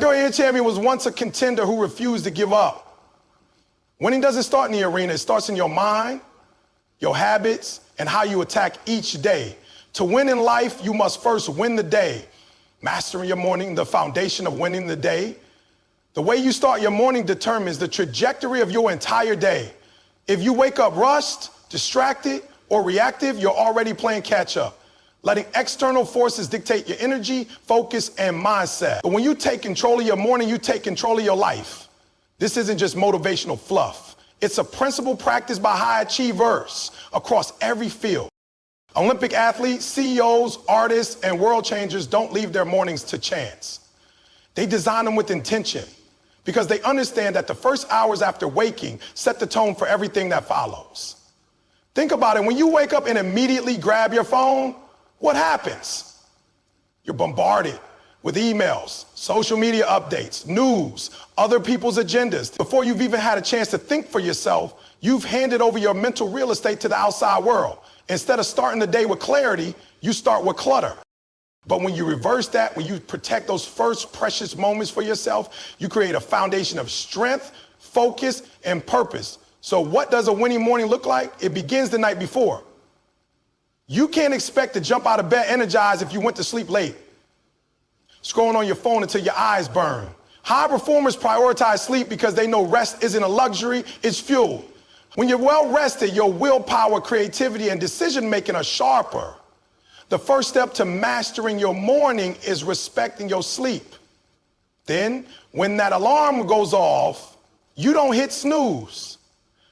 Your champion was once a contender who refused to give up. Winning doesn't start in the arena. It starts in your mind, your habits, and how you attack each day. To win in life, you must first win the day. Mastering your morning, the foundation of winning the day. The way you start your morning determines the trajectory of your entire day. If you wake up rushed, distracted, or reactive, you're already playing catch up, letting external forces dictate your energy, focus, and mindset. But when you take control of your morning, you take control of your life. This isn't just motivational fluff. It's a principle practiced by high achievers across every field. Olympic athletes, CEOs, artists, and world changers don't leave their mornings to chance. They design them with intention because they understand that the first hours after waking set the tone for everything that follows. Think about it. When you wake up and immediately grab your phone, what happens? You're bombarded with emails, social media updates, news, other people's agendas. Before you've even had a chance to think for yourself, you've handed over your mental real estate to the outside world. Instead of starting the day with clarity, you start with clutter. But when you reverse that, when you protect those first precious moments for yourself, you create a foundation of strength, focus, and purpose. So what does a winning morning look like? It begins the night before. You can't expect to jump out of bed energized if you went to sleep late, scrolling on your phone until your eyes burn. High performers prioritize sleep because they know rest isn't a luxury, it's fuel. When you're well rested, your willpower, creativity, and decision-making are sharper. The first step to mastering your morning is respecting your sleep. Then, when that alarm goes off, you don't hit snooze.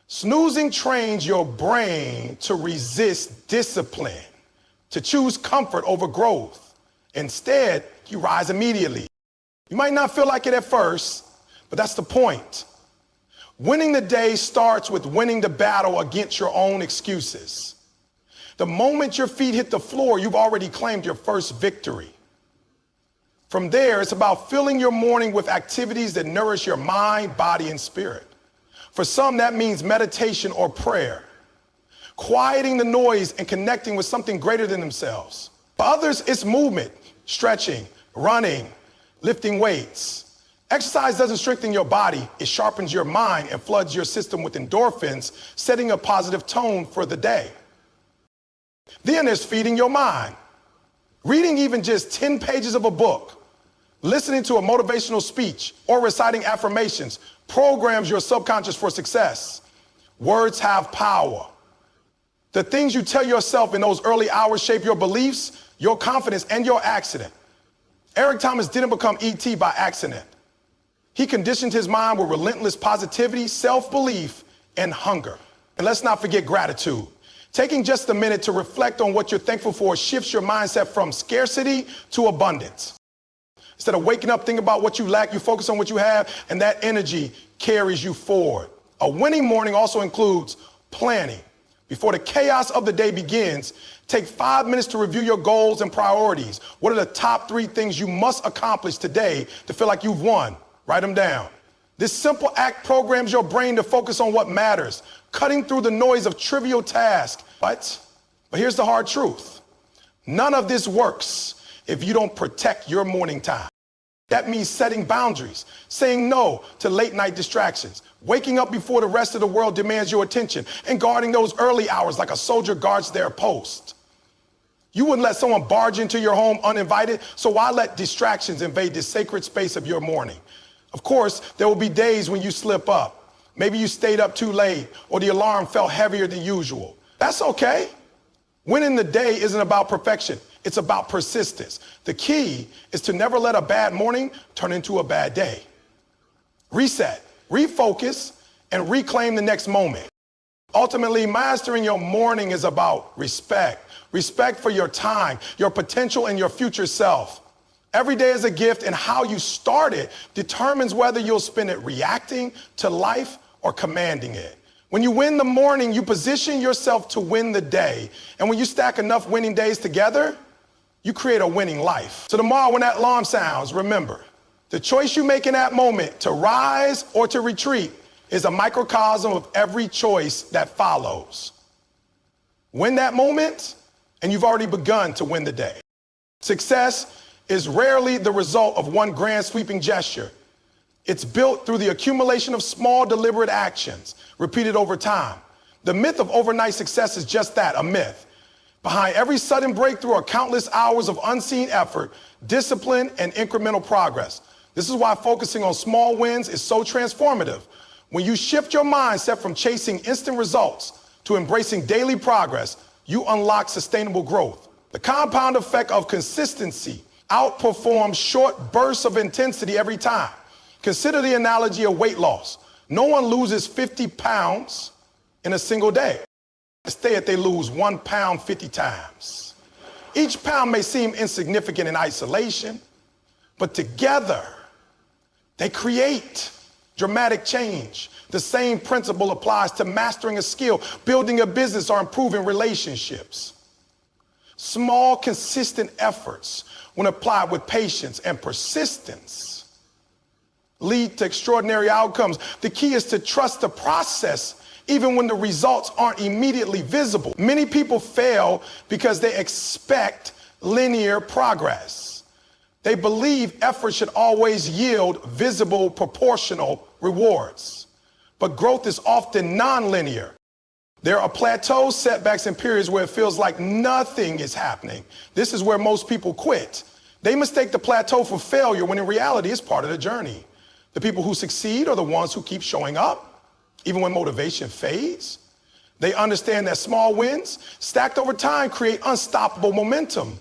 Snoozing trains your brain to resist discipline, to choose comfort over growth. Instead, you rise immediately. You might not feel like it at first, but that's the point. Winning the day starts with winning the battle against your own excuses. The moment your feet hit the floor, you've already claimed your first victory. From there, it's about filling your morning with activities that nourish your mind, body, and spirit. For some, that means meditation or prayer, quieting the noise and connecting with something greater than themselves. For others, it's movement, stretching, running, lifting weights. Exercise doesn't strengthen your body, it sharpens your mind and floods your system with endorphins, setting a positive tone for the day. Then there's feeding your mind. Reading even just 10 pages of a book, listening to a motivational speech, or reciting affirmations programs your subconscious for success. Words have power. The things you tell yourself in those early hours shape your beliefs, your confidence, and your accident. Eric Thomas didn't become E.T. by accident. He conditioned his mind with relentless positivity, self-belief, and hunger. And let's not forget gratitude. Taking just a minute to reflect on what you're thankful for shifts your mindset from scarcity to abundance. Instead of waking up thinking about what you lack, you focus on what you have, and that energy carries you forward. A winning morning also includes planning. Before the chaos of the day begins, take 5 minutes to review your goals and priorities. What are the top 3 things you must accomplish today to feel like you've won? Write them down. This simple act programs your brain to focus on what matters, cutting through the noise of trivial tasks. But here's the hard truth. None of this works if you don't protect your morning time. That means setting boundaries, saying no to late night distractions, waking up before the rest of the world demands your attention, and guarding those early hours like a soldier guards their post. You wouldn't let someone barge into your home uninvited, so why let distractions invade the sacred space of your morning? Of course, there will be days when you slip up. Maybe you stayed up too late, or the alarm felt heavier than usual. That's okay. Winning the day isn't about perfection. It's about persistence. The key is to never let a bad morning turn into a bad day. Reset, refocus, and reclaim the next moment. Ultimately, mastering your morning is about respect. Respect for your time, your potential, and your future self. Every day is a gift, and how you start it determines whether you'll spend it reacting to life or commanding it. When you win the morning, you position yourself to win the day. And when you stack enough winning days together, you create a winning life. So tomorrow when that alarm sounds, remember, the choice you make in that moment to rise or to retreat is a microcosm of every choice that follows. Win that moment, and you've already begun to win the day. Success is rarely the result of one grand sweeping gesture. It's built through the accumulation of small, deliberate actions repeated over time. The myth of overnight success is just that, a myth. Behind every sudden breakthrough are countless hours of unseen effort, discipline, and incremental progress. This is why focusing on small wins is so transformative. When you shift your mindset from chasing instant results to embracing daily progress, you unlock sustainable growth. The compound effect of consistency outperforms short bursts of intensity every time. Consider the analogy of weight loss. No one loses 50 pounds in a single day. Instead, they lose 1 pound 50 times. Each pound may seem insignificant in isolation, but together they create dramatic change. The same principle applies to mastering a skill, building a business, or improving relationships. Small, consistent efforts, when applied with patience and persistence, lead to extraordinary outcomes. The key is to trust the process even when the results aren't immediately visible. Many people fail because they expect linear progress. They believe effort should always yield visible, proportional rewards. But growth is often non-linear. There are plateaus, setbacks, and periods where it feels like nothing is happening. This is where most people quit. They mistake the plateau for failure when in reality it's part of the journey. The people who succeed are the ones who keep showing up, even when motivation fades. They understand that small wins, stacked over time, create unstoppable momentum.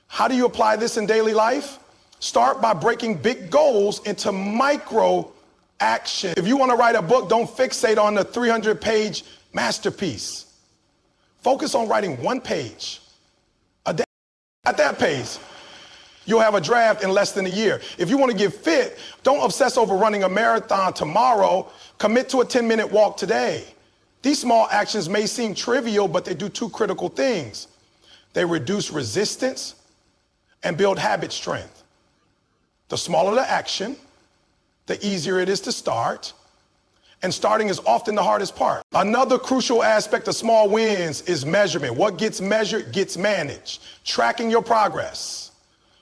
How do you apply this in daily life? Start by breaking big goals into micro action. If you want to write a book, don't fixate on the 300-page masterpiece. Focus on writing 1 page a day. At that pace, you'll have a draft in less than a year. If you want to get fit, don't obsess over running a marathon tomorrow. Commit to a 10-minute walk today. These small actions may seem trivial, but they do 2 critical things. They reduce resistance and build habit strength. The smaller the action, the easier it is to start. And starting is often the hardest part. Another crucial aspect of small wins is measurement. What gets measured gets managed. Tracking your progress,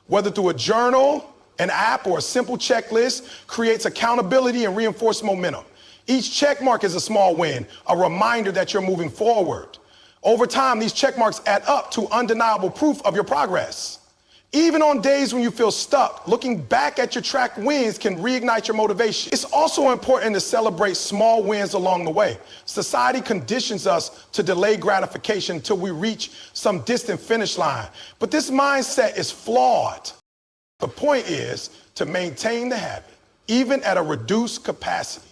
whether through a journal, an app, or a simple checklist, creates accountability and reinforces momentum. Each check mark is a small win, a reminder that you're moving forward. Over time, these check marks add up to undeniable proof of your progress. Even on days when you feel stuck, looking back at your tracked wins can reignite your motivation. It's also important to celebrate small wins along the way. Society conditions us to delay gratification until we reach some distant finish line. But this mindset is flawed. The point is to maintain the habit, even at a reduced capacity.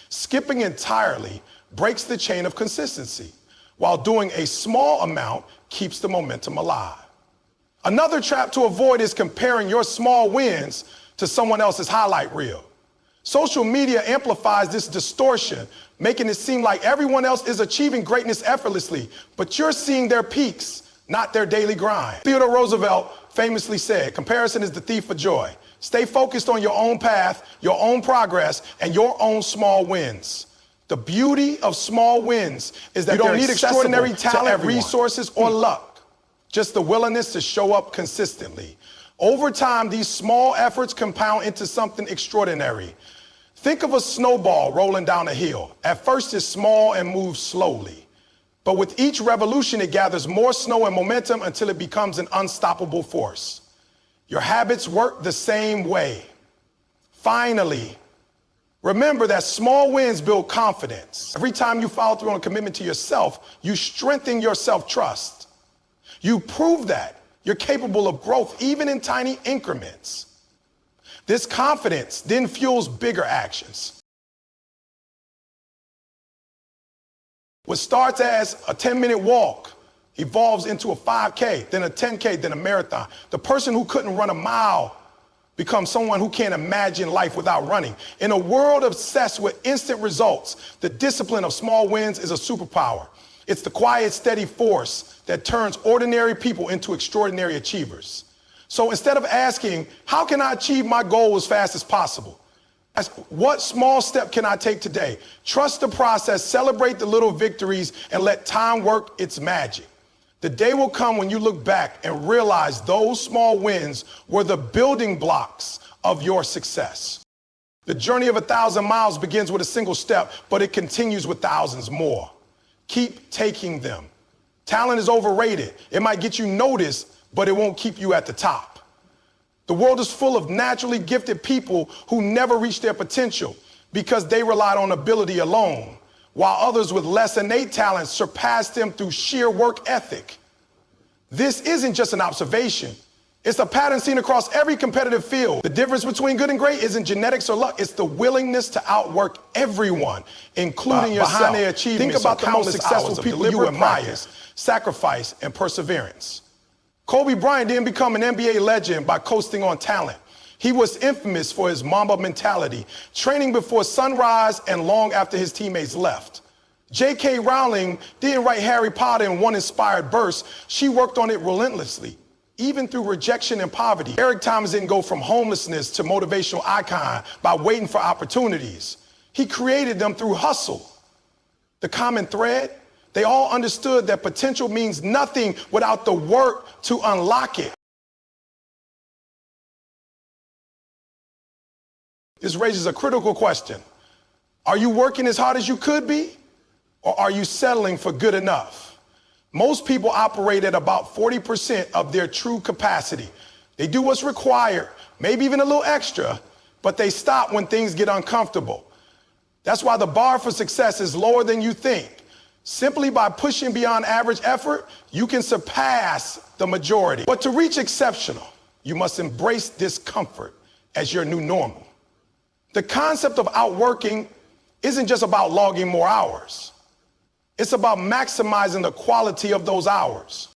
Skipping entirely breaks the chain of consistency, while doing a small amount keeps the momentum alive. Another trap to avoid is comparing your small wins to someone else's highlight reel. Social media amplifies this distortion, making it seem like everyone else is achieving greatness effortlessly, but you're seeing their peaks, not their daily grind. Theodore Roosevelt famously said, "Comparison is the thief of joy." Stay focused on your own path, your own progress, and your own small wins. The beauty of small wins is that you don't need extraordinary talent, resources, or luck. Just the willingness to show up consistently. Over time, these small efforts compound into something extraordinary. Think of a snowball rolling down a hill. At first, it's small and moves slowly. But with each revolution, it gathers more snow and momentum until it becomes an unstoppable force. Your habits work the same way. Finally, remember that small wins build confidence. Every time you follow through on a commitment to yourself, you strengthen your self-trust. You prove that you're capable of growth even in tiny increments. This confidence then fuels bigger actions. What starts as a 10-minute walk evolves into a 5K, then a 10K, then a marathon. The person who couldn't run a mile becomes someone who can't imagine life without running. In a world obsessed with instant results, the discipline of small wins is a superpower. It's the quiet, steady force that turns ordinary people into extraordinary achievers. So instead of asking, how can I achieve my goal as fast as possible? Ask, what small step can I take today? Trust the process, celebrate the little victories, and let time work its magic. The day will come when you look back and realize those small wins were the building blocks of your success. The journey of 1,000 miles begins with a single step, but it continues with thousands more. Keep taking them. Talent is overrated. It might get you noticed, but it won't keep you at the top. The world is full of naturally gifted people who never reach their potential because they relied on ability alone, while others with less innate talent surpassed them through sheer work ethic. This isn't just an observation. It's a pattern seen across every competitive field. The difference between good and great isn't genetics or luck. It's the willingness to outwork everyone, including yourself. Behind their achievements, think about the most successful people you admire, sacrifice, and perseverance. Kobe Bryant didn't become an NBA legend by coasting on talent. He was infamous for his Mamba mentality, training before sunrise and long after his teammates left. J.K. Rowling didn't write Harry Potter in one inspired burst. She worked on it relentlessly, even through rejection and poverty. Eric Thomas didn't go from homelessness to motivational icon by waiting for opportunities. He created them through hustle. The common thread, they all understood that potential means nothing without the work to unlock it. This raises a critical question. Are you working as hard as you could be, or are you settling for good enough? Most people operate at about 40% of their true capacity. They do what's required, maybe even a little extra, but they stop when things get uncomfortable. That's why the bar for success is lower than you think. Simply by pushing beyond average effort, you can surpass the majority. But to reach exceptional, you must embrace discomfort as your new normal. The concept of outworking isn't just about logging more hours. It's about maximizing the quality of those hours.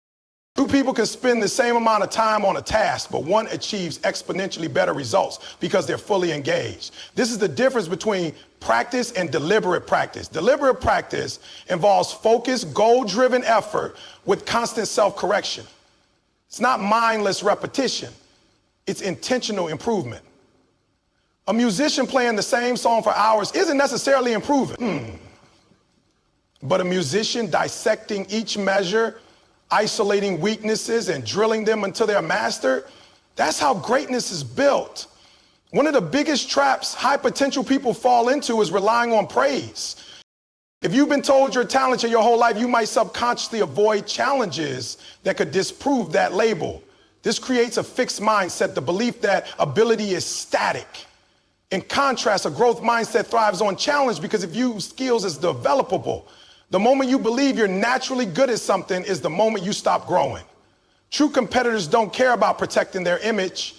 Two people can spend the same amount of time on a task, but one achieves exponentially better results because they're fully engaged. This is the difference between practice and deliberate practice. Deliberate practice involves focused, goal-driven effort with constant self-correction. It's not mindless repetition. It's intentional improvement. A musician playing the same song for hours isn't necessarily improving. But a musician dissecting each measure, isolating weaknesses, and drilling them until they're mastered, that's how greatness is built. One of the biggest traps high potential people fall into is relying on praise. If you've been told you're talented your whole life, you might subconsciously avoid challenges that could disprove that label. This creates a fixed mindset, the belief that ability is static. In contrast, a growth mindset thrives on challenge because it views skills as developable. The moment you believe you're naturally good at something is the moment you stop growing. True competitors don't care about protecting their image.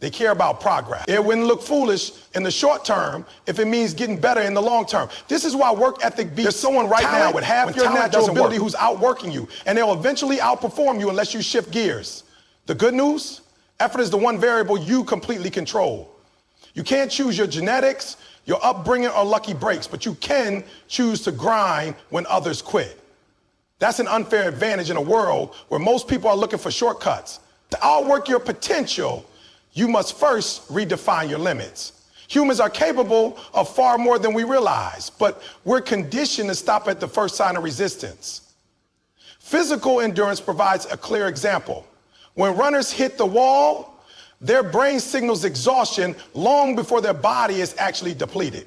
They care about progress. It wouldn't look foolish in the short term if it means getting better in the long term. This is why work ethic beats. There's someone right now with half your natural ability who's outworking you, and they'll eventually outperform you unless you shift gears. The good news, effort is the one variable you completely control. You can't choose your genetics, your upbringing, or lucky breaks, but you can choose to grind when others quit. That's an unfair advantage in a world where most people are looking for shortcuts. To outwork your potential, you must first redefine your limits. Humans are capable of far more than we realize, but we're conditioned to stop at the first sign of resistance. Physical endurance provides a clear example. When runners hit the wall, their brain signals exhaustion long before their body is actually depleted.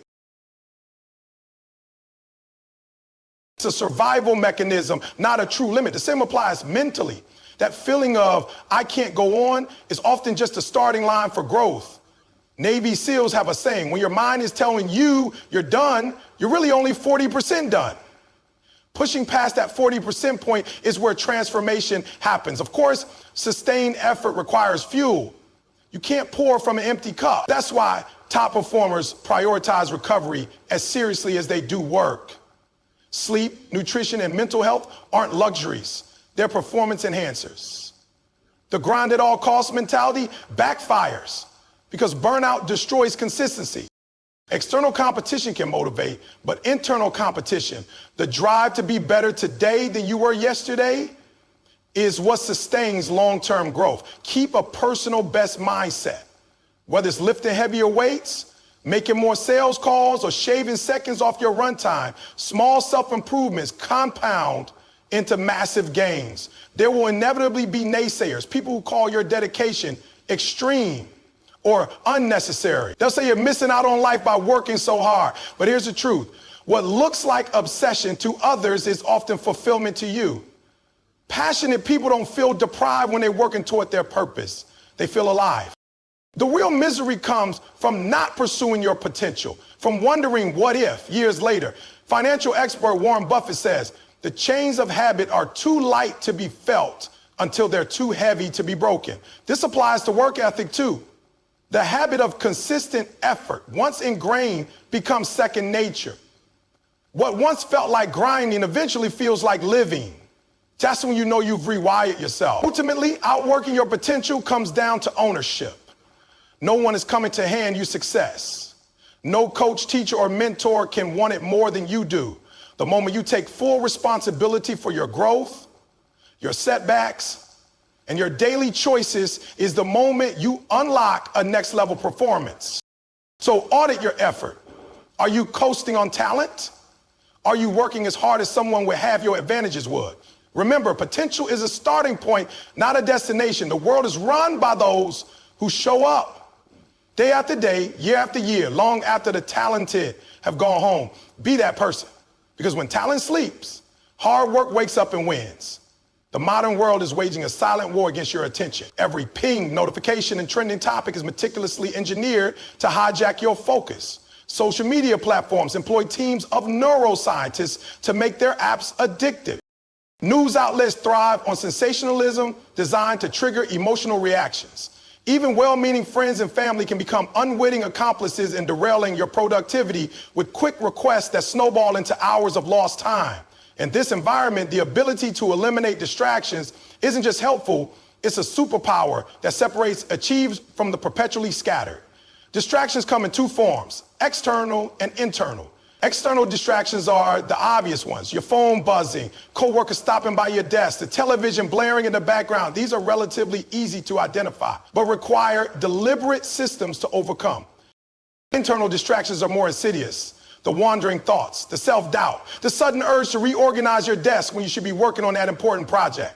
It's a survival mechanism, not a true limit. The same applies mentally. That feeling of, I can't go on, is often just a starting line for growth. Navy SEALs have a saying, when your mind is telling you you're done, you're really only 40% done. Pushing past that 40% point is where transformation happens. Of course, sustained effort requires fuel. You can't pour from an empty cup. That's why top performers prioritize recovery as seriously as they do work. Sleep, nutrition, and mental health aren't luxuries. They're performance enhancers. The grind at all costs mentality backfires because burnout destroys consistency. External competition can motivate, but internal competition, the drive to be better today than you were yesterday, is what sustains long-term growth. Keep a personal best mindset. Whether it's lifting heavier weights, making more sales calls, or shaving seconds off your run time, small self-improvements compound into massive gains. There will inevitably be naysayers, people who call your dedication extreme or unnecessary. They'll say you're missing out on life by working so hard. But here's the truth. What looks like obsession to others is often fulfillment to you. Passionate people don't feel deprived when they're working toward their purpose. They feel alive. The real misery comes from not pursuing your potential, from wondering what if years later. Financial expert Warren Buffett says, the chains of habit are too light to be felt until they're too heavy to be broken. This applies to work ethic too. The habit of consistent effort, once ingrained, becomes second nature. What once felt like grinding eventually feels like living. That's when you know you've rewired yourself. Ultimately, outworking your potential comes down to ownership. No one is coming to hand you success. No coach, teacher, or mentor can want it more than you do. The moment you take full responsibility for your growth, your setbacks, and your daily choices is the moment you unlock a next level performance. So audit your effort. Are you coasting on talent? Are you working as hard as someone with half your advantages would? Remember, potential is a starting point, not a destination. The world is run by those who show up day after day, year after year, long after the talented have gone home. Be that person. Because when talent sleeps, hard work wakes up and wins. The modern world is waging a silent war against your attention. Every ping, notification, and trending topic is meticulously engineered to hijack your focus. Social media platforms employ teams of neuroscientists to make their apps addictive. News outlets thrive on sensationalism designed to trigger emotional reactions. Even well-meaning friends and family can become unwitting accomplices in derailing your productivity with quick requests that snowball into hours of lost time. In this environment, the ability to eliminate distractions isn't just helpful, it's a superpower that separates achieved from the perpetually scattered. Distractions come in two forms, external and internal. External distractions are the obvious ones, your phone buzzing, coworkers stopping by your desk, the television blaring in the background. These are relatively easy to identify, but require deliberate systems to overcome. Internal distractions are more insidious. The wandering thoughts, the self-doubt, the sudden urge to reorganize your desk when you should be working on that important project.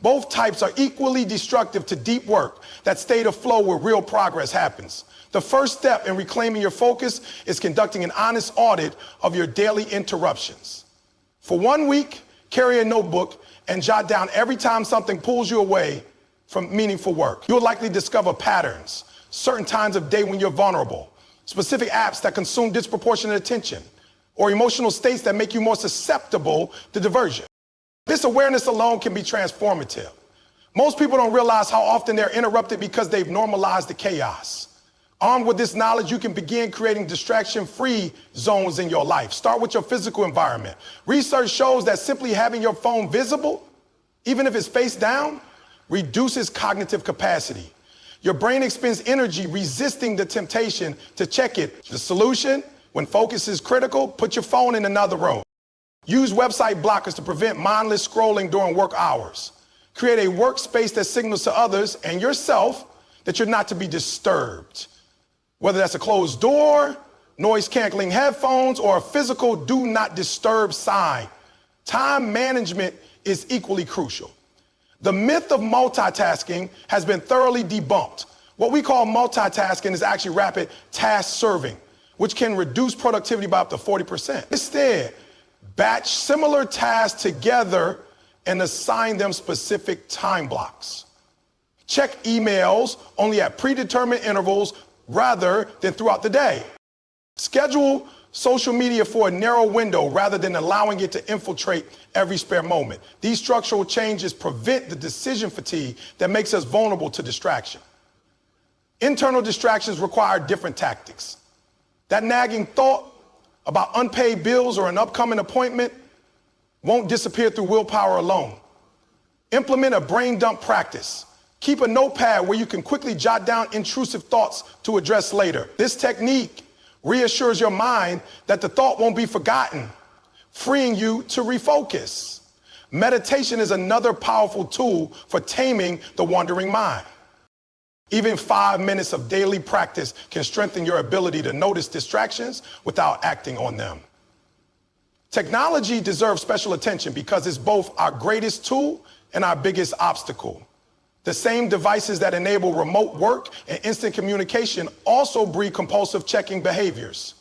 Both types are equally destructive to deep work, that state of flow where real progress happens. The first step in reclaiming your focus is conducting an honest audit of your daily interruptions. For 1 week, carry a notebook and jot down every time something pulls you away from meaningful work. You'll likely discover patterns, certain times of day when you're vulnerable, specific apps that consume disproportionate attention, or emotional states that make you more susceptible to diversion. This awareness alone can be transformative. Most people don't realize how often they're interrupted because they've normalized the chaos. Armed with this knowledge, you can begin creating distraction-free zones in your life. Start with your physical environment. Research shows that simply having your phone visible, even if it's face down, reduces cognitive capacity. Your brain expends energy resisting the temptation to check it. The solution, when focus is critical, put your phone in another room. Use website blockers to prevent mindless scrolling during work hours. Create a workspace that signals to others and yourself that you're not to be disturbed. Whether that's a closed door, noise-canceling headphones, or a physical do not disturb sign, time management is equally crucial. The myth of multitasking has been thoroughly debunked. What we call multitasking is actually rapid task serving, which can reduce productivity by up to 40%. Instead, batch similar tasks together and assign them specific time blocks. Check emails only at predetermined intervals rather than throughout the day. Schedule social media for a narrow window rather than allowing it to infiltrate every spare moment. These structural changes prevent the decision fatigue that makes us vulnerable to distraction. Internal distractions require different tactics. That nagging thought about unpaid bills or an upcoming appointment won't disappear through willpower alone. Implement a brain dump practice. Keep a notepad where you can quickly jot down intrusive thoughts to address later. This technique reassures your mind that the thought won't be forgotten, freeing you to refocus. Meditation is another powerful tool for taming the wandering mind. Even 5 minutes of daily practice can strengthen your ability to notice distractions without acting on them. Technology deserves special attention because it's both our greatest tool and our biggest obstacle. The same devices that enable remote work and instant communication also breed compulsive checking behaviors.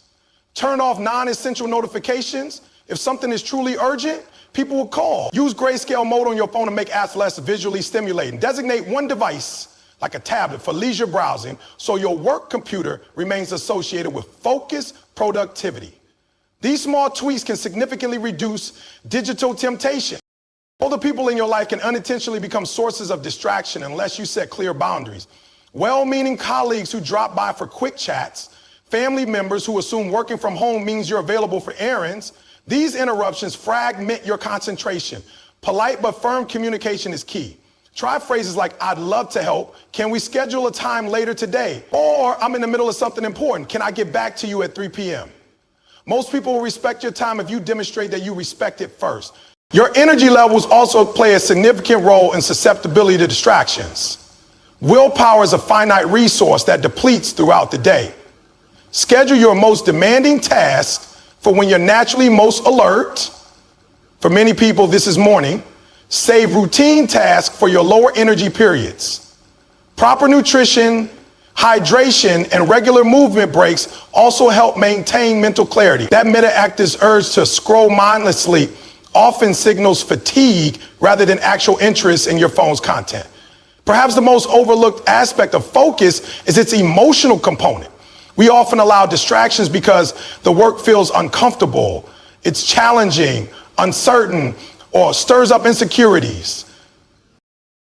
Turn off non-essential notifications. If something is truly urgent, people will call. Use grayscale mode on your phone to make apps less visually stimulating. Designate one device, like a tablet, for leisure browsing so your work computer remains associated with focused productivity. These small tweaks can significantly reduce digital temptation. Older people in your life can unintentionally become sources of distraction unless you set clear boundaries. Well-meaning colleagues who drop by for quick chats, family members who assume working from home means you're available for errands, these interruptions fragment your concentration. Polite but firm communication is key. Try phrases like, "I'd love to help. Can we schedule a time later today?" Or, "I'm in the middle of something important. Can I get back to you at 3 p.m.? Most people will respect your time if you demonstrate that you respect it first. Your energy levels also play a significant role in susceptibility to distractions. Willpower is a finite resource that depletes throughout the day. Schedule your most demanding tasks for when you're naturally most alert. For many people, this is morning. Save routine tasks for your lower energy periods. Proper nutrition, hydration, and regular movement breaks also help maintain mental clarity. That meta-active urge to scroll mindlessly often signals fatigue rather than actual interest in your phone's content. Perhaps the most overlooked aspect of focus is its emotional component. We often allow distractions because the work feels uncomfortable, it's challenging, uncertain, or stirs up insecurities.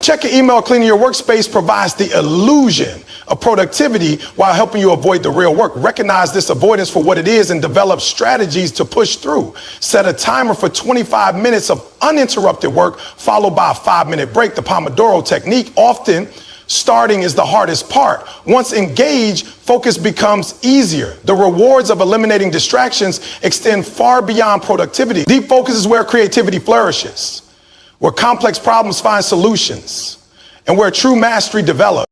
Checking email, cleaning your workspace provides the illusion of productivity while helping you avoid the real work. Recognize this avoidance for what it is and develop strategies to push through. Set a timer for 25 minutes of uninterrupted work, followed by a 5-minute break. The Pomodoro technique. Often, starting is the hardest part. Once engaged, focus becomes easier. The rewards of eliminating distractions extend far beyond productivity. Deep focus is where creativity flourishes, where complex problems find solutions, and where true mastery develops.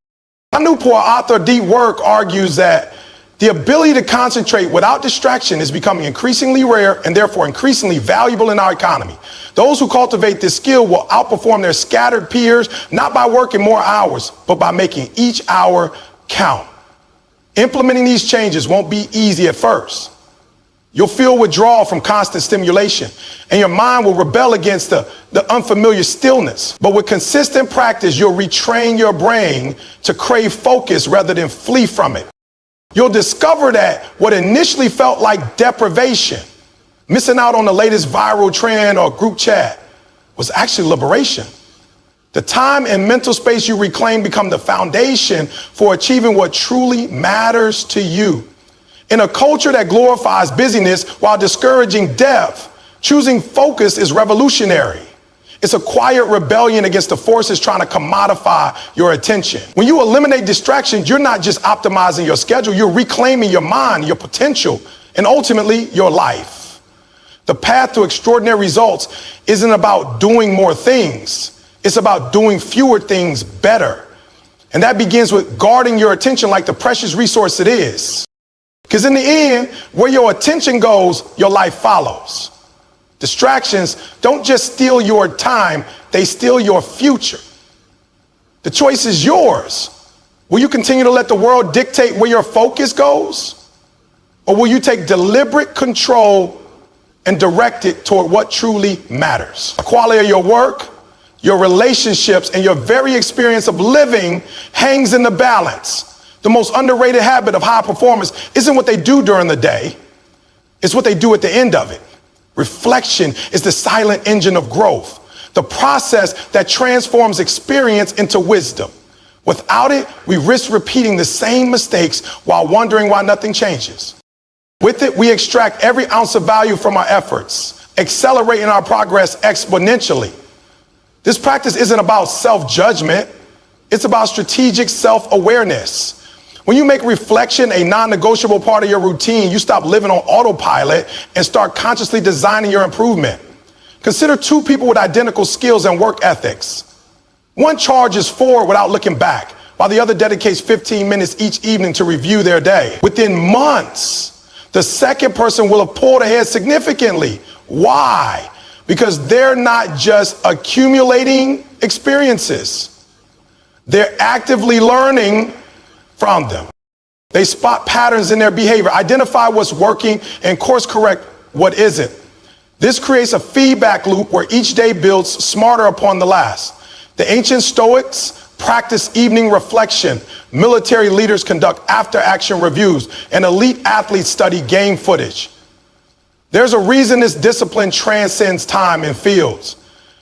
Newport, author of Deep Work, argues that the ability to concentrate without distraction is becoming increasingly rare and therefore increasingly valuable in our economy. Those who cultivate this skill will outperform their scattered peers, not by working more hours, but by making each hour count. Implementing these changes won't be easy at first. You'll feel withdrawal from constant stimulation, and your mind will rebel against the unfamiliar stillness. But with consistent practice, you'll retrain your brain to crave focus rather than flee from it. You'll discover that what initially felt like deprivation, missing out on the latest viral trend or group chat, was actually liberation. The time and mental space you reclaim become the foundation for achieving what truly matters to you. In a culture that glorifies busyness while discouraging depth, choosing focus is revolutionary. It's a quiet rebellion against the forces trying to commodify your attention. When you eliminate distractions, you're not just optimizing your schedule, you're reclaiming your mind, your potential, and ultimately your life. The path to extraordinary results isn't about doing more things. It's about doing fewer things better. And that begins with guarding your attention like the precious resource it is. Because in the end, where your attention goes, your life follows. Distractions don't just steal your time, they steal your future. The choice is yours. Will you continue to let the world dictate where your focus goes? Or will you take deliberate control and direct it toward what truly matters? The quality of your work, your relationships, and your very experience of living hangs in the balance. The most underrated habit of high performers isn't what they do during the day, it's what they do at the end of it. Reflection is the silent engine of growth, the process that transforms experience into wisdom. Without it, we risk repeating the same mistakes while wondering why nothing changes. With it, we extract every ounce of value from our efforts, accelerating our progress exponentially. This practice isn't about self-judgment, it's about strategic self-awareness. When you make reflection a non-negotiable part of your routine, you stop living on autopilot and start consciously designing your improvement. Consider two people with identical skills and work ethics. One charges forward without looking back, while the other dedicates 15 minutes each evening to review their day. Within months, the second person will have pulled ahead significantly. Why? Because they're not just accumulating experiences. They're actively learning from them. They spot patterns in their behavior, identify what's working, and course correct what isn't. This creates a feedback loop where each day builds smarter upon the last. The ancient Stoics practice evening reflection. Military leaders conduct after-action reviews, and elite athletes study game footage. There's a reason this discipline transcends time and fields.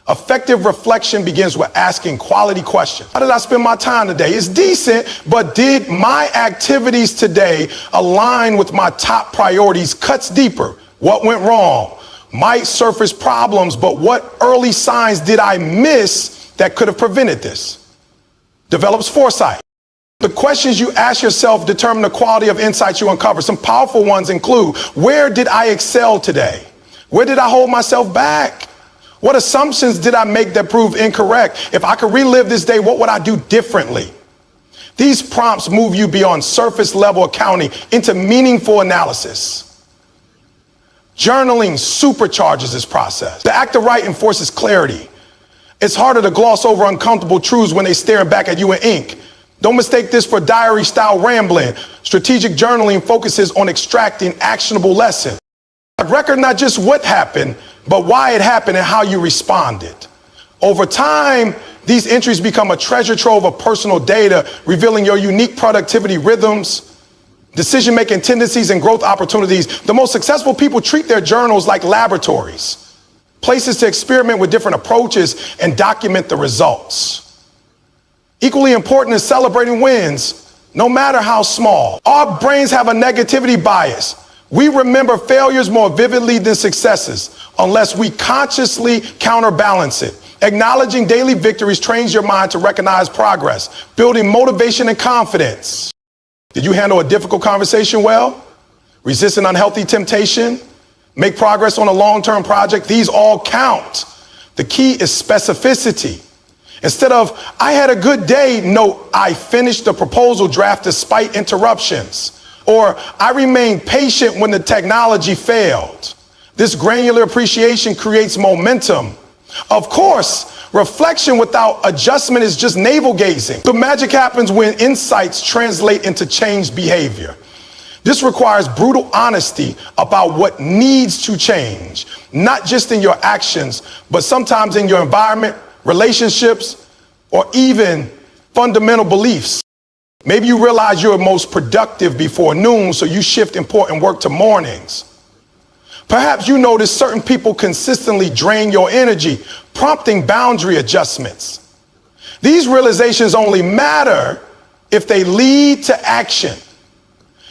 Effective reflection begins with asking quality questions. How did I spend my time today? It's decent, but did my activities today align with my top priorities? Cuts deeper. What went wrong? Might surface problems, but what early signs did I miss that could have prevented this? Develops foresight. The questions you ask yourself determine the quality of insights you uncover. Some powerful ones include, where did I excel today? Where did I hold myself back? What assumptions did I make that proved incorrect? If I could relive this day, what would I do differently? These prompts move you beyond surface level accounting into meaningful analysis. Journaling supercharges this process. The act of writing enforces clarity. It's harder to gloss over uncomfortable truths when they're staring back at you in ink. Don't mistake this for diary-style rambling. Strategic journaling focuses on extracting actionable lessons. Record not just what happened, but why it happened and how you responded. Over time, these entries become a treasure trove of personal data, revealing your unique productivity rhythms, decision-making tendencies, and growth opportunities. The most successful people treat their journals like laboratories, places to experiment with different approaches and document the results. Equally important is celebrating wins, no matter how small. Our brains have a negativity bias. We remember failures more vividly than successes unless we consciously counterbalance it. Acknowledging daily victories trains your mind to recognize progress, building motivation and confidence. Did you handle a difficult conversation well? Resist an unhealthy temptation? Make progress on a long-term project? These all count. The key is specificity. Instead of, I had a good day, note, I finished the proposal draft despite interruptions. Or, I remained patient when the technology failed. This granular appreciation creates momentum. Of course, reflection without adjustment is just navel gazing. The magic happens when insights translate into changed behavior. This requires brutal honesty about what needs to change, not just in your actions, but sometimes in your environment, relationships, or even fundamental beliefs. Maybe you realize you're most productive before noon, so you shift important work to mornings. Perhaps you notice certain people consistently drain your energy, prompting boundary adjustments. These realizations only matter if they lead to action.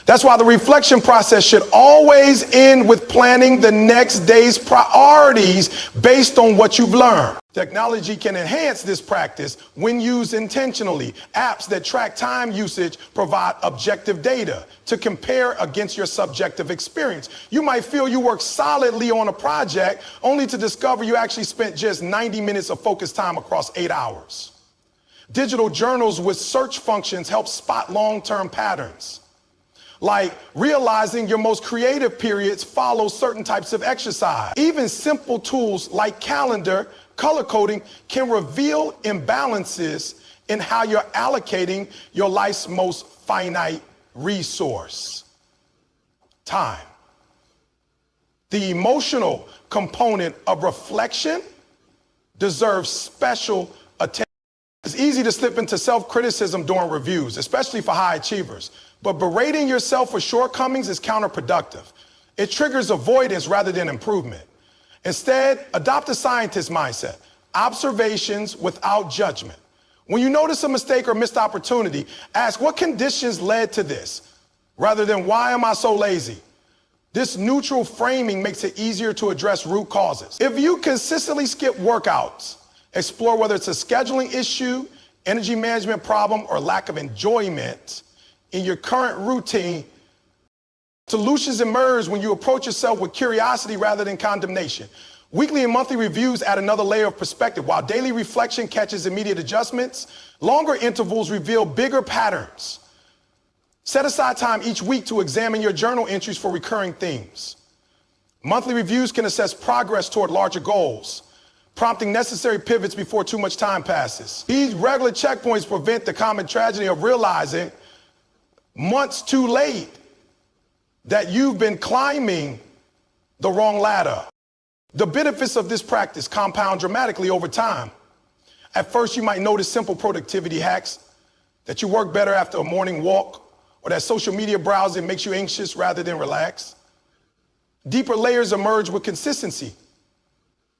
That's why the reflection process should always end with planning the next day's priorities based on what you've learned. Technology can enhance this practice when used intentionally. Apps that track time usage provide objective data to compare against your subjective experience. You might feel you worked solidly on a project only to discover you actually spent just 90 minutes of focused time across 8 hours. Digital journals with search functions help spot long-term patterns, like realizing your most creative periods follow certain types of exercise. Even simple tools like calendar, color coding can reveal imbalances in how you're allocating your life's most finite resource, time. The emotional component of reflection deserves special attention. It's easy to slip into self-criticism during reviews, especially for high achievers. But berating yourself for shortcomings is counterproductive. It triggers avoidance rather than improvement. Instead, adopt a scientist mindset. Observations without judgment. When you notice a mistake or missed opportunity, ask what conditions led to this, rather than why am I so lazy? This neutral framing makes it easier to address root causes. If you consistently skip workouts, explore whether it's a scheduling issue, energy management problem, or lack of enjoyment in your current routine. Solutions emerge when you approach yourself with curiosity rather than condemnation. Weekly and monthly reviews add another layer of perspective. While daily reflection catches immediate adjustments, longer intervals reveal bigger patterns. Set aside time each week to examine your journal entries for recurring themes. Monthly reviews can assess progress toward larger goals, prompting necessary pivots before too much time passes. These regular checkpoints prevent the common tragedy of realizing months too late that you've been climbing the wrong ladder. The benefits of this practice compound dramatically over time. At first, you might notice simple productivity hacks, that you work better after a morning walk, or that social media browsing makes you anxious rather than relaxed. Deeper layers emerge with consistency.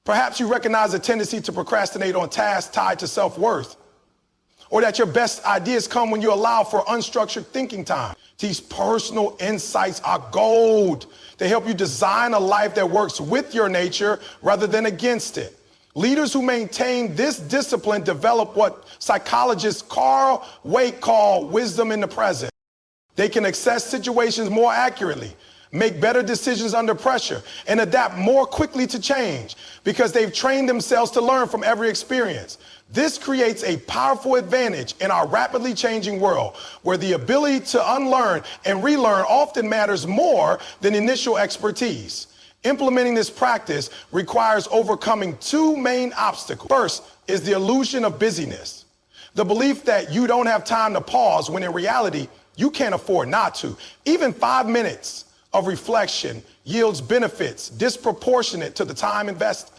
Perhaps you recognize a tendency to procrastinate on tasks tied to self-worth, or that your best ideas come when you allow for unstructured thinking time. These personal insights are gold. They help you design a life that works with your nature rather than against it. Leaders who maintain this discipline develop what psychologist Carl Waite called wisdom in the present. They can assess situations more accurately, make better decisions under pressure, and adapt more quickly to change because they've trained themselves to learn from every experience. This creates a powerful advantage in our rapidly changing world, where the ability to unlearn and relearn often matters more than initial expertise. Implementing this practice requires overcoming two main obstacles. First is the illusion of busyness, the belief that you don't have time to pause when in reality, you can't afford not to. Even 5 minutes of reflection yields benefits disproportionate to the time invested.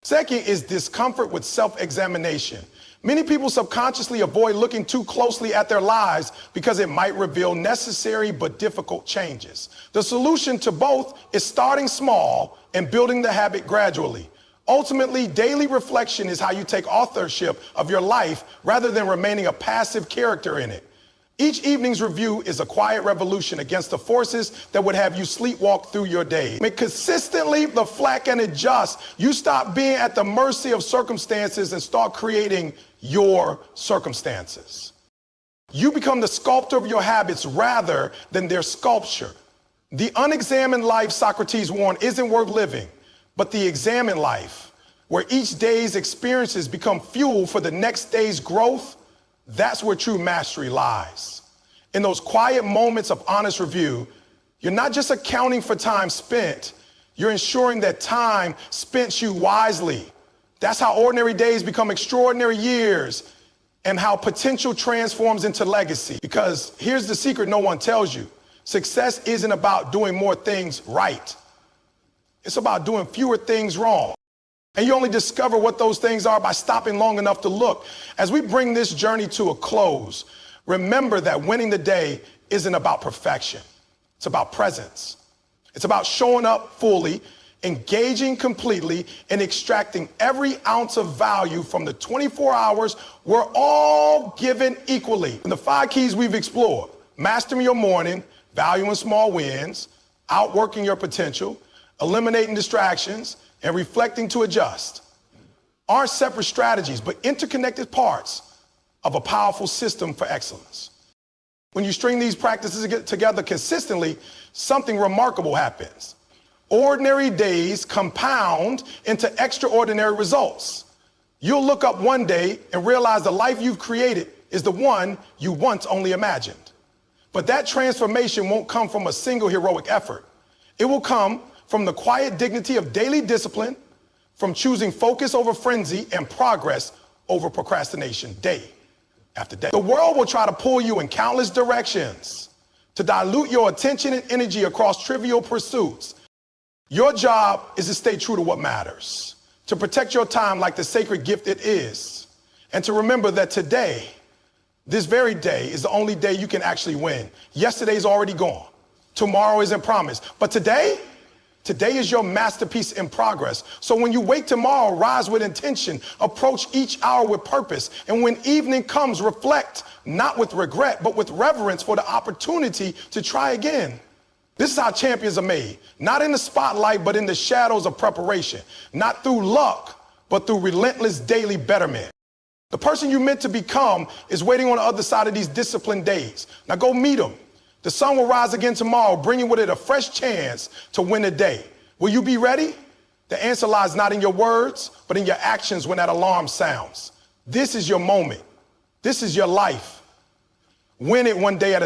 Second is discomfort with self-examination. Many people subconsciously avoid looking too closely at their lives because it might reveal necessary but difficult changes. The solution to both is starting small and building the habit gradually. Ultimately, daily reflection is how you take authorship of your life rather than remaining a passive character in it. Each evening's review is a quiet revolution against the forces that would have you sleepwalk through your day. Consistently reflect and adjust. You stop being at the mercy of circumstances and start creating your circumstances. You become the sculptor of your habits rather than their sculpture. The unexamined life, Socrates warned, isn't worth living, but the examined life, where each day's experiences become fuel for the next day's growth, that's where true mastery lies. In those quiet moments of honest review, you're not just accounting for time spent, you're ensuring that time spent you wisely. That's how ordinary days become extraordinary years and how potential transforms into legacy. Because here's the secret no one tells you. Success isn't about doing more things right. It's about doing fewer things wrong. And you only discover what those things are by stopping long enough to look. As we bring this journey to a close, remember that winning the day isn't about perfection. It's about presence. It's about showing up fully, engaging completely, and extracting every ounce of value from the 24 hours we're all given equally. And the 5 keys we've explored: mastering your morning, valuing small wins, outworking your potential, eliminating distractions, and reflecting to adjust, aren't separate strategies, but interconnected parts of a powerful system for excellence. When you string these practices together consistently, something remarkable happens. Ordinary days compound into extraordinary results. You'll look up one day and realize the life you've created is the one you once only imagined. But that transformation won't come from a single heroic effort. It will come from the quiet dignity of daily discipline, from choosing focus over frenzy and progress over procrastination day after day. The world will try to pull you in countless directions to dilute your attention and energy across trivial pursuits. Your job is to stay true to what matters, to protect your time like the sacred gift it is, and to remember that today, this very day, is the only day you can actually win. Yesterday's already gone. Tomorrow isn't promised. But today is your masterpiece in progress. So when you wake tomorrow, rise with intention, approach each hour with purpose. And when evening comes, reflect, not with regret, but with reverence for the opportunity to try again. This is how champions are made, not in the spotlight, but in the shadows of preparation, not through luck, but through relentless daily betterment. The person you're meant to become is waiting on the other side of these disciplined days. Now go meet them. The sun will rise again tomorrow, bringing with it a fresh chance to win the day. Will you be ready? The answer lies not in your words, but in your actions when that alarm sounds. This is your moment. This is your life. Win it one day at a time.